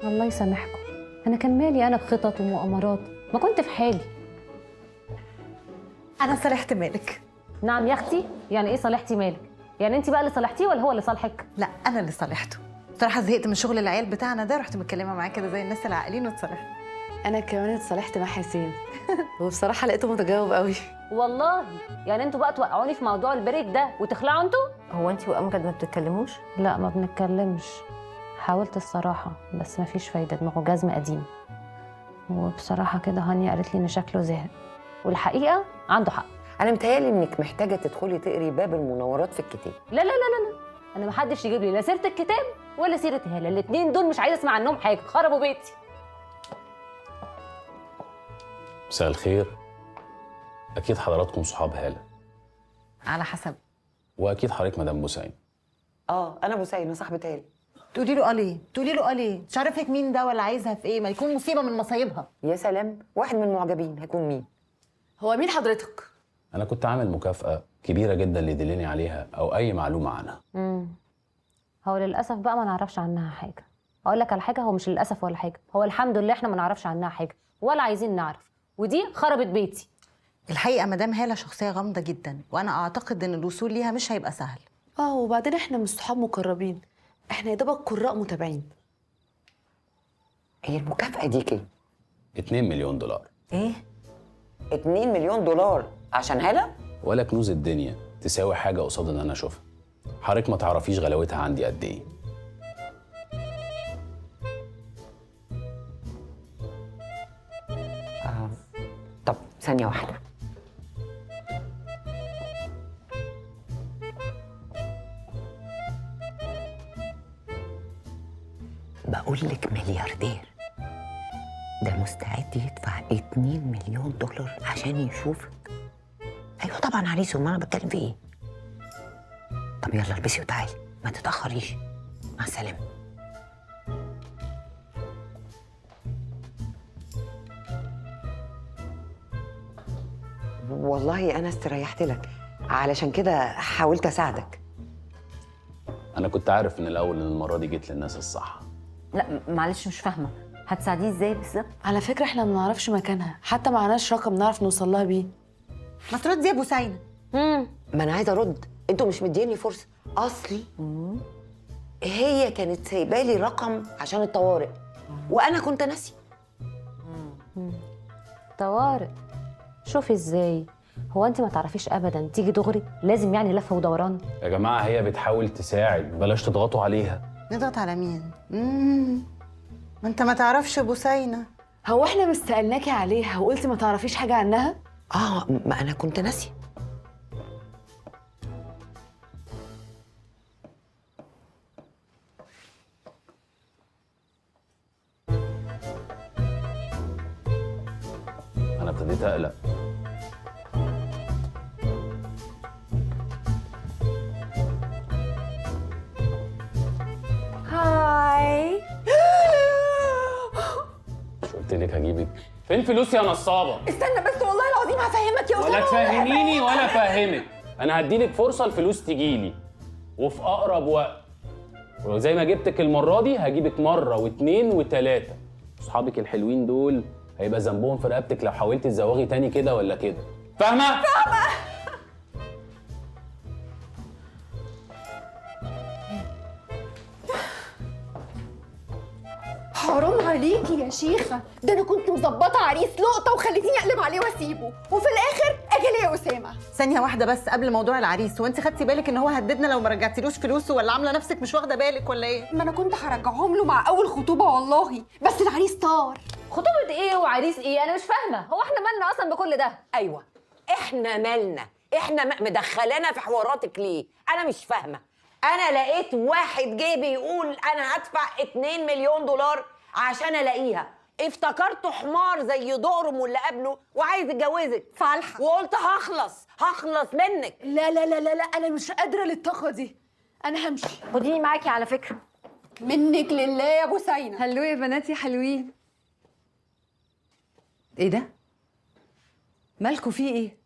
الله يسامحكم، انا كان مالي انا بخطط ومؤامرات، ما كنت في حالي. انا صالحت مالك. نعم يا اختي، يعني ايه صالحتي مالك؟ يعني انت بقى اللي صالحتيه ولا هو اللي صالحك؟ لا انا اللي صالحته. بصراحه زهقت من شغل العيال بتاعنا ده، رحت متكلمه معاه كده زي الناس العاقلين وتصالحت. انا كمان اتصالحت مع حسين وبصراحه لقيته متجاوب قوي. والله يعني انتوا بقى توقعوني في موضوع البريك ده وتخلعوا انتوا؟ هو انت وامجد ما بتتكلموش؟ لا ما بنتكلمش، حاولت الصراحه بس ما فيش فايده، دماغه جزم قديم. وبصراحه كده هانيا قالت لي ان شكله زهق، والحقيقه عنده حق. انا متهيالي انك محتاجه تدخلي تقري باب المناورات في الكتاب. لا لا لا لا لا، انا ما حدش يجيب لي لا سيره الكتاب ولا سيره هاله، الاثنين دول مش عايزه اسمع عنهم حاجه، خربوا بيتي. مساء الخير. اكيد حضراتكم صحاب هاله. على حسب. واكيد حضرتك مدام بوسين. انا بوسينه صاحبه هاله. تقولي له ليه؟ تقولي له ليه؟ مش عارفك مين ده ولا عايزها في ايه، ما يكون مصيبه من مصايبها. يا سلام، واحد من المعجبين هيكون مين؟ هو مين حضرتك؟ انا كنت عامل مكافاه كبيره جدا اللي يدلني عليها او اي معلومه عنها. هو للاسف بقى ما نعرفش عنها حاجه. اقول لك على حاجه، هو مش للاسف ولا حاجه، هو الحمد لله احنا ما نعرفش عنها حاجه ولا عايزين نعرف، ودي خربت بيتي. الحقيقه مدام هاله شخصيه غامضه جدا، وانا اعتقد ان الوصول ليها مش هيبقى سهل. وبعدين احنا مش صحاب مقربين، احنا يا دوبك قراء متابعين. هي المكافاه دي كام؟ 2 مليون دولار. ايه؟ 2 مليون دولار عشان هاله؟ ولا كنوز الدنيا تساوي حاجه قصاد ان انا اشوفها. حضرتك ما تعرفيش غلاوتها عندي قد ايه. طب ثانيه واحده. بقول لك ملياردير ده مستعد يدفع 2 مليون دولار عشان يشوفك. ايوه طبعا عريس، امال انا بتكلم في ايه؟ طب يلا البسي وتعالي، ما تتاخريش. مع السلامه. والله انا استريحت لك، علشان كده حاولت اساعدك. انا كنت عارف من الاول ان المره دي جيت للناس الصح. لا معلش مش فاهمه، هتساعديه ازاي بالظبط؟ على فكره احنا ما نعرفش مكانها، حتى معناش رقم نعرف نوصل لها بيه. ما تردي يا بوسينه. ما انا عايزه ارد، انتوا مش مديني فرصه. اصلي هي كانت سايبالي رقم عشان الطوارئ وانا كنت ناسي. طوارئ؟ شوفي ازاي، هو انت ما تعرفيش ابدا تيجي دغري؟ لازم يعني لفه ودوران؟ يا جماعه هي بتحاول تساعد، بلاش تضغطوا عليها. نضغط على مين؟ ما انت ما تعرفش بوسينه. هو احنا مش سالناكي عليها وقلتي ما تعرفيش حاجه عنها؟ ما انا كنت ناسي. انا ابتديت اقلق. هاي. مش قلت لك هجيبك؟ فين فلوسي يا نصابه؟ استنى بس والله العظيم هفهمك يا ولا تفهميني ولا افهمك. انا هديلك فرصه الفلوس تجيلي وفي اقرب وقت، وزي ما جبتك المره دي هجيبك مره واثنين وثلاثه. اصحابك الحلوين دول هيبقى ذنبهم في رقبتك لو حاولتي تزوغي تاني كده ولا كده. فاهمه؟ حرام عليكي يا شيخة، ده أنا كنت مظبطة عريس لقطة وخليتيني أقلب عليه وأسيبه، وفي الآخر أجي ليه يا أسامة؟ ثانيه واحده بس قبل موضوع العريس، هو انت خدتي بالك ان هو هددنا لو ما رجعتيلوش فلوسه، ولا عامله نفسك مش واخده بالك ولا ايه؟ ما أنا كنت هرجعهم له مع أول خطوبة والله، بس العريس طار. خطوبه ايه وعريس ايه؟ انا مش فاهمه، هو احنا مالنا اصلا بكل ده؟ ايوه احنا مالنا، احنا مدخلانا في حواراتك ليه؟ انا مش فاهمه. انا لقيت واحد جه بيقول انا هدفع 2 مليون دولار عشان الاقيها، افتكرته حمار زي دقرم واللي قبله وعايز يتجوزك فالحة، وقلت هخلص منك. لا لا لا لا لا، أنا مش قادرة للطاقة دي، أنا همشي. خديني معاكي على فكره. منك لله يا بوسينة. هلو يا بناتي حلوين. ايه ده؟ مالكوا فيه ايه؟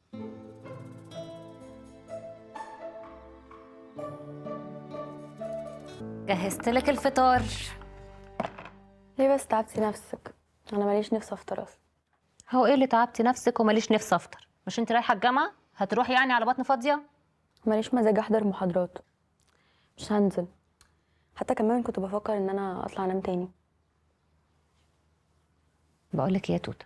جهزت لك الفطار. ليه بس تعبتي نفسك؟ انا ماليش نفس افطر اصلا. هو ايه اللي تعبتي نفسك وماليش نفسي افطر؟ مش انت رايحه الجامعه هتروحي يعني على بطن فاضيه؟ ماليش مزاج احضر محاضرات، مش هنزل. حتى كمان كنت بفكر ان انا اطلع انام تاني. بقولك يا توته،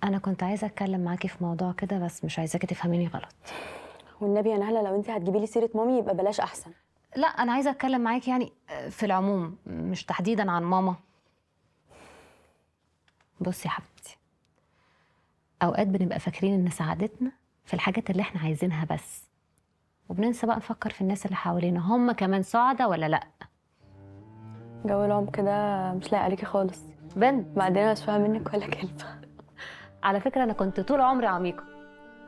انا كنت عايزه اتكلم معاكي في موضوع كده بس مش عايزاكي تفهميني غلط. والنبي يا نهله لو انت هتجيبي لي سيره مامي يبقى بلاش احسن. لا انا عايزه اتكلم معاكي يعني في العموم مش تحديدا عن ماما. بصي يا حبيبتي، اوقات بنبقى فاكرين ان سعادتنا في الحاجات اللي احنا عايزينها بس، وبننسى بقى نفكر في الناس اللي حوالينا هم كمان سعداء ولا لا. جو العمق كده مش لايق عليكي خالص. بنت بعدين انا مش فاهمه منك ولا كلمه. على فكره انا كنت طول عمري عميقه،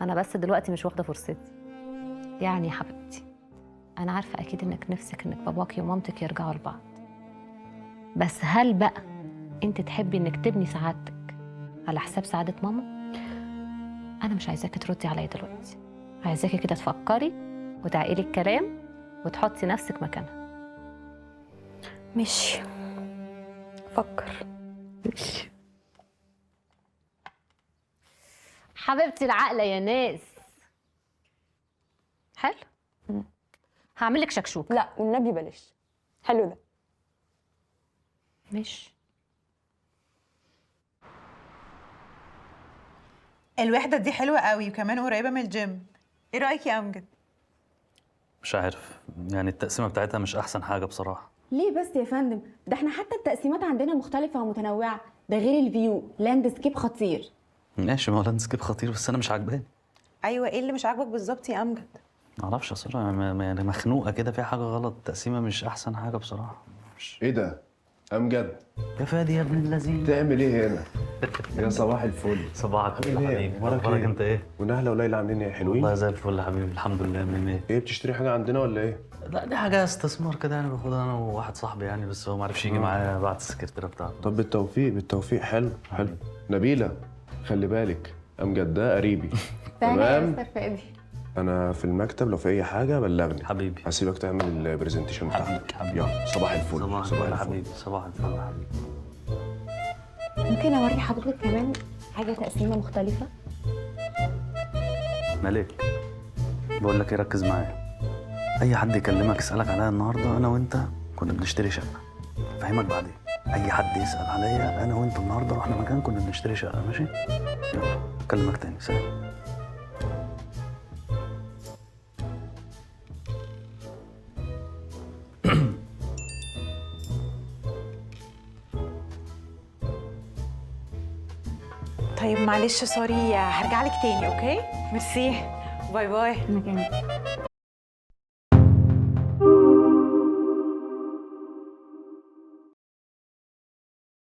انا بس دلوقتي مش واخده فرصتي. يعني يا حبيبتي انا عارفه اكيد انك نفسك انك باباكي ومامتك يرجعوا لبعض، بس هل بقى انت تحبي انك تبني سعادتك على حساب سعاده ماما؟ انا مش عايزاكي تردي عليا دلوقتي، عايزاكي كده تفكري وتعقلي الكلام وتحطي نفسك مكانها. ماشي، فكر. ماشي حبيبتي العقله يا ناس. حلو، هعمل لك شكشوك. لا والنبي بلاش. حلو ده. ماشي. الوحده دي حلوه قوي وكمان قريبه من الجيم. ايه رايك يا امجد؟ مش عارف، يعني التقسيمة بتاعتها مش أحسن حاجة بصراحة. ليه بس يا فندم؟ ده احنا حتى التقسيمات عندنا مختلفة ومتنوعة، ده غير الفيو لاندسكيب خطير. ماشي، ما هو لاندسكيب خطير بس أنا مش عاجباني. ايوه، ايه اللي مش عاجبك بالظبط يا امجد؟ معرفش الصراحة، يعني مخنوقة كده، فيها حاجة غلط، التقسيمة مش أحسن حاجة بصراحة. ايه ده؟ امجد يا فادي يا ابن اللذين، تعمل ايه هنا؟ يا صباح الفل. صباحك يا عامل ايه؟ حبيبي، أخبارك أخبارك إيه؟ أنت إيه؟ ونهله وليلى عاملين ايه؟ حلوين؟ والله زي الفل يا حبيبي، الحمد لله. مية ايه بتشتري حاجه عندنا ولا ايه؟ لا دي حاجة استثمار كده يعني، باخدها أنا وواحد صاحبي يعني، بس هو معرفش يجي معايا بعد السكرتيرة بتاعته. طب بالتوفيق بالتوفيق. حلو حلو. نبيله خلي بالك، امجد ده قريبي. تمام. انا في المكتب، لو في اي حاجه بلغني. حبيبي هسيبك تعمل البرزنتيشن بتاعك. حبيبي. يلا صباح الفل. صباح الفل يا حبيبي، صباح الفل يا حبيبي. ممكن اوري حضرتك كمان حاجة تقسيمة مختلفة؟ مالك؟ بقول لك ايه، ركز معايا. اي حد يكلمك يسالك عليا النهارده، انا وانت كنا بنشتري شقه. فاهمك بعدين. اي حد يسال عليا، انا وانت النهارده رحنا مكان كنا بنشتري شقه. ماشي؟ يلا اكلمك تاني، سلام. طيب معلش سوري، هرجع لك تاني. اوكي، ميرسي، باي باي. مكانك.